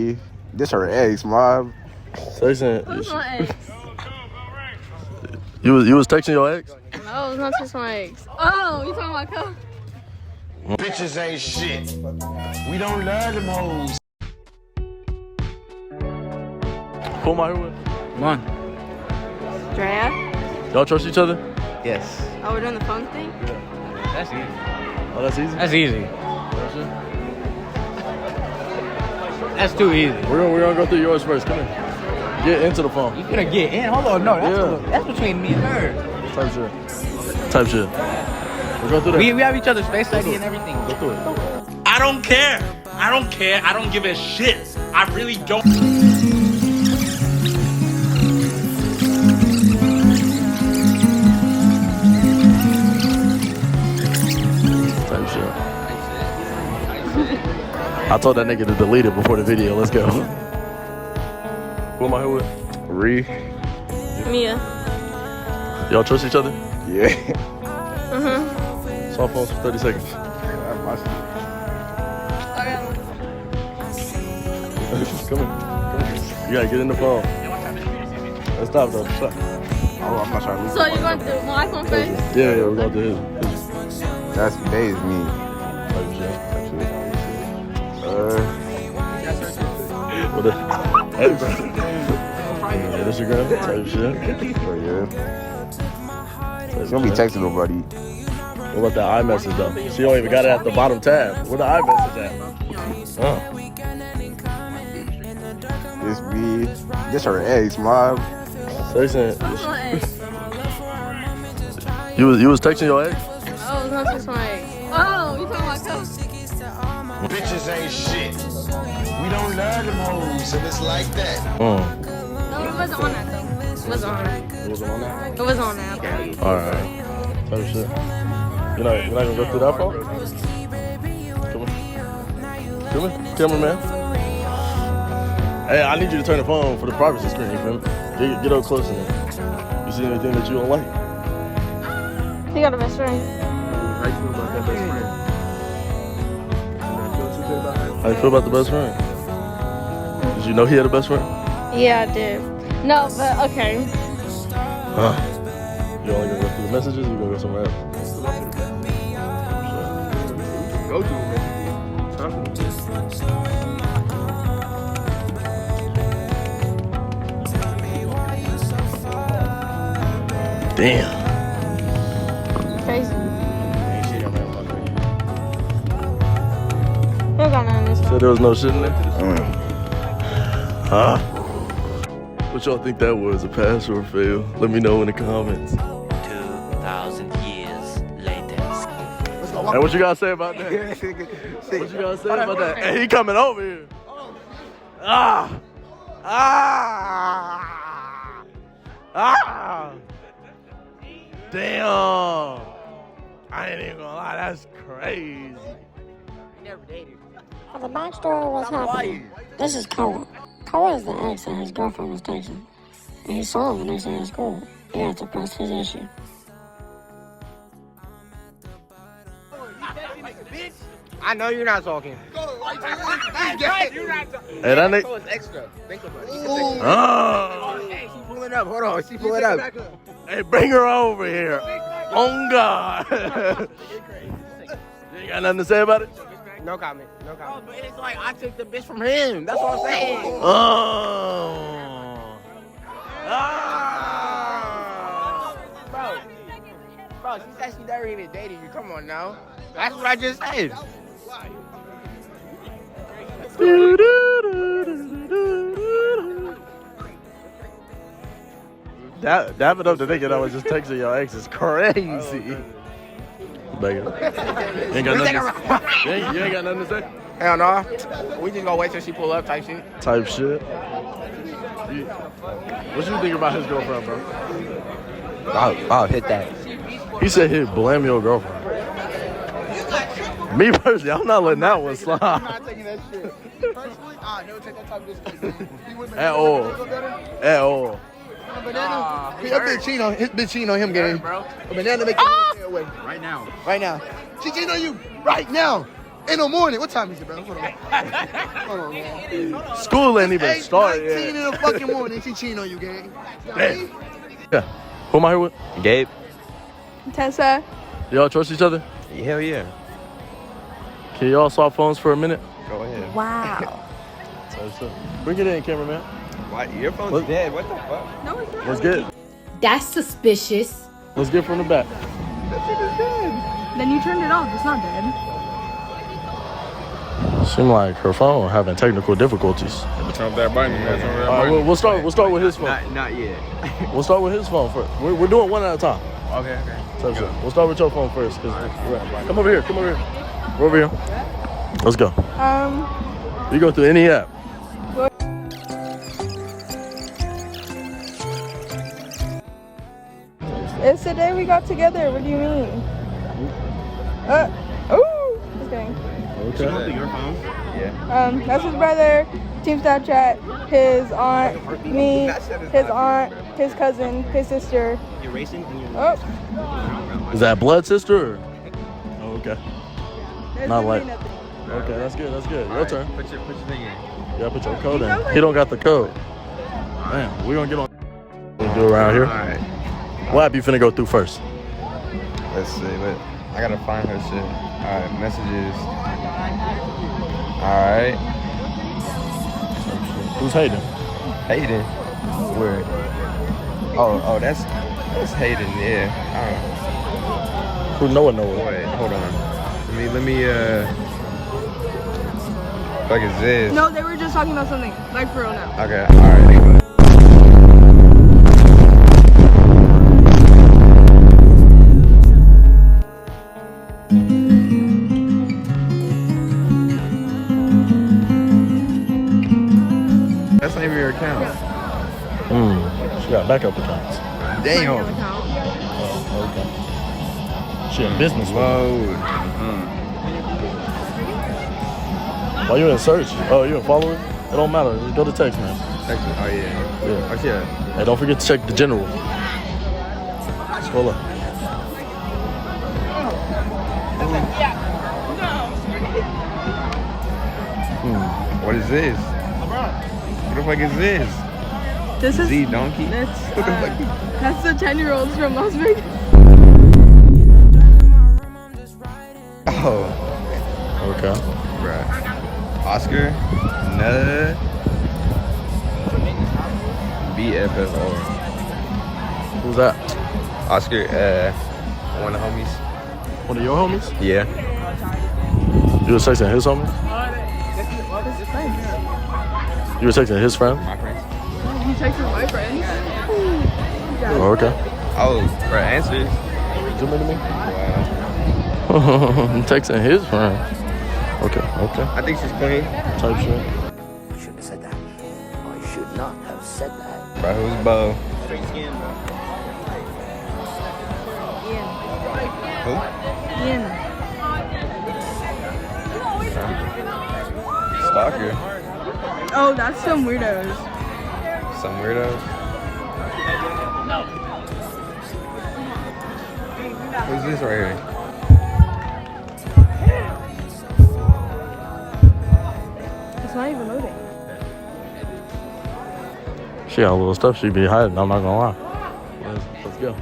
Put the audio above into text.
me. This her ex, mob. Texting. Who's my ex? You was texting your ex? No, it's not just my ex. Oh, you talking about Cole? Bitches ain't shit. We don't love them hoes. Who am I here with? Come on. Drea? Y'all trust each other? Yes. Oh, we're doing the phone thing? That's easy. Oh, that's easy? That's easy. That's too easy. We're gonna go through yours first. Come in. Get into the phone. You gonna get in? Hold on, no. That's between me and her. Type shit. We'll go through that. We have each other's face ID and everything. Go through it. I don't care. I don't care. I don't give a shit. I really don't. Type shit. I told that nigga to delete it before the video. Let's go. Who am I here with? Ree. Mia. Y'all trust each other? Yeah. Soft phones for 30 seconds. That's my shit. Come in. You gotta get in the phone. Let's stop though. Stop. Oh, I'm not trying to lose. So you're going through my iPhone first? Yeah, we're going to his. That's Dave's me. Type shit. What the? Hey, bro. Yeah, Instagram type shit. Oh, yeah. She don't be texting nobody. What about that iMessage though? She don't even got it at the bottom tab. Where the iMessage at? This me. This her ex, mob. Texting. Who's my ex? You was texting your ex? Oh, it's not just my ex. Oh, you talking about Cole? Bitches ain't shit. We don't love them hoes, and it's like that. No, it wasn't on that though. It wasn't on that. It wasn't on that? It wasn't on that. Okay. Alright. Type shit. You're not gonna go through that phone? Come on, cameraman. Hey, I need you to turn the phone for the privacy screen, you feel me? Get up close in there. You see anything that you don't like? He got a best friend. How you feel about that best friend? How you feel about the best friend? Did you know he had a best friend? Yeah, I did. No, but okay. Huh? You only gonna go through the messages or you gonna go somewhere else? Go to him. Damn. Crazy. We're gonna end this So one. there was no shit in there? Huh? What y'all think that was, a pass or a fail? Let me know in the comments. 2,000 years later. Hey, what you gotta say about that? What you gotta say about that? Hey, he coming over here. Ah! Ah! Ah! Damn! I ain't even gonna lie, that's crazy. The backstory was happening. This is Cole. Cole is the ex that his girlfriend was dating. And he saw him the next day at school. He had to press his issue. I know you're not talking. Hey, that nigga. It's extra. Think about it. Oh. Hey, she pulling up. Hold on. She pulling up. Hey, bring her over here. Oh, God. You ain't got nothing to say about it? No comment. No comment. But it's like I took the bitch from him. That's what I'm saying. Oh. Ah. Bro, she said she never even dated you. Come on now. That's what I just said. Dapping up the nigga that was just texting your ex is crazy. Banging. You ain't got nothing to say? Hell no. We just gonna wait till she pull up type shit. Type shit. What you think about his girlfriend, bro? I'll hit that. He said he'd blame your girlfriend. Me personally, I'm not letting that one slide. I'm not taking that shit. Personally, I never take that type of shit. At all. At all. His bitch cheating on him, gang. A banana make him away. Right now. Right now. She cheating on you right now. Ain't no morning. What time is it, bro? Hold on. Hold on, man. School ain't even started 19 yet. in the fucking morning. She cheating on you, gang. Damn. Yeah. Who am I here with? Gabe. Tessa. Y'all trust each other? Hell yeah. Can y'all swap phones for a minute? Go ahead. Wow. Bring it in, cameraman. Why? Your phone's dead. What the fuck? No, it's not. Let's get. That's suspicious. Let's get from the back. Then you turned it off. It's not dead. Seemed like her phone having technical difficulties. Turn that button. All right, we'll start with his phone. Not yet. We'll start with his phone first. We're doing one at a time. Okay. So we'll start with your phone first. Come over here. We're over here. Let's go. You go through any app. It's the day we got together. What do you mean? Ooh. Just kidding. Okay. Your phone? Yeah. That's his brother, Team Snapchat, his aunt, me, his aunt, his cousin, his sister. You're racing? Oh. Is that blood sister? Or? Oh, okay. There's Not really like. nothing. Okay, that's good. Your Right, turn. Put your thing in. Yeah, put your code in. He don't got the code. Damn, we're gonna get on. We'll do around here. All right. What app you finna go through first? Let's see. I gotta find her shit. All right. Messages. All right. Who's Hayden? Hayden. Where? Oh, that's Hayden. Yeah. Who Noah? Wait, hold on. Let me. Fuck is this? No, they were just talking about something. Like for real now. Okay. All right. That's not even your account. She got backup accounts. Damn. Oh, okay. She a business. Load. Why you in search? Oh, you in following? It don't matter. Just go to text, man. Text me. Oh yeah. Yeah. Oh shit. Hey, don't forget to check the general. Scroll up. What is this? What the fuck is this? This is Z donkey? that's the 10-year-olds from Las Vegas. Oh. Okay. Right. Oscar. Nuh. BFFO. Who's that? Oscar, one of the homies. One of your homies? Yeah. You were texting his homies? You were texting his friend? My friends. You texted my friends. Oh, okay. Oh, for answers. Zoom into me. Wow. I'm texting his friend. Okay. I think she's clean. Type shit. You shouldn't have said that. Oh, you should not have said that. Bro, who's Bo? Straight skin, bro. Who? Ian. Stalker. Oh, that's some weirdos. Some weirdos. Who's this right here? It's not even loading. She got a little stuff she be hiding, I'm not gonna lie. Let's go.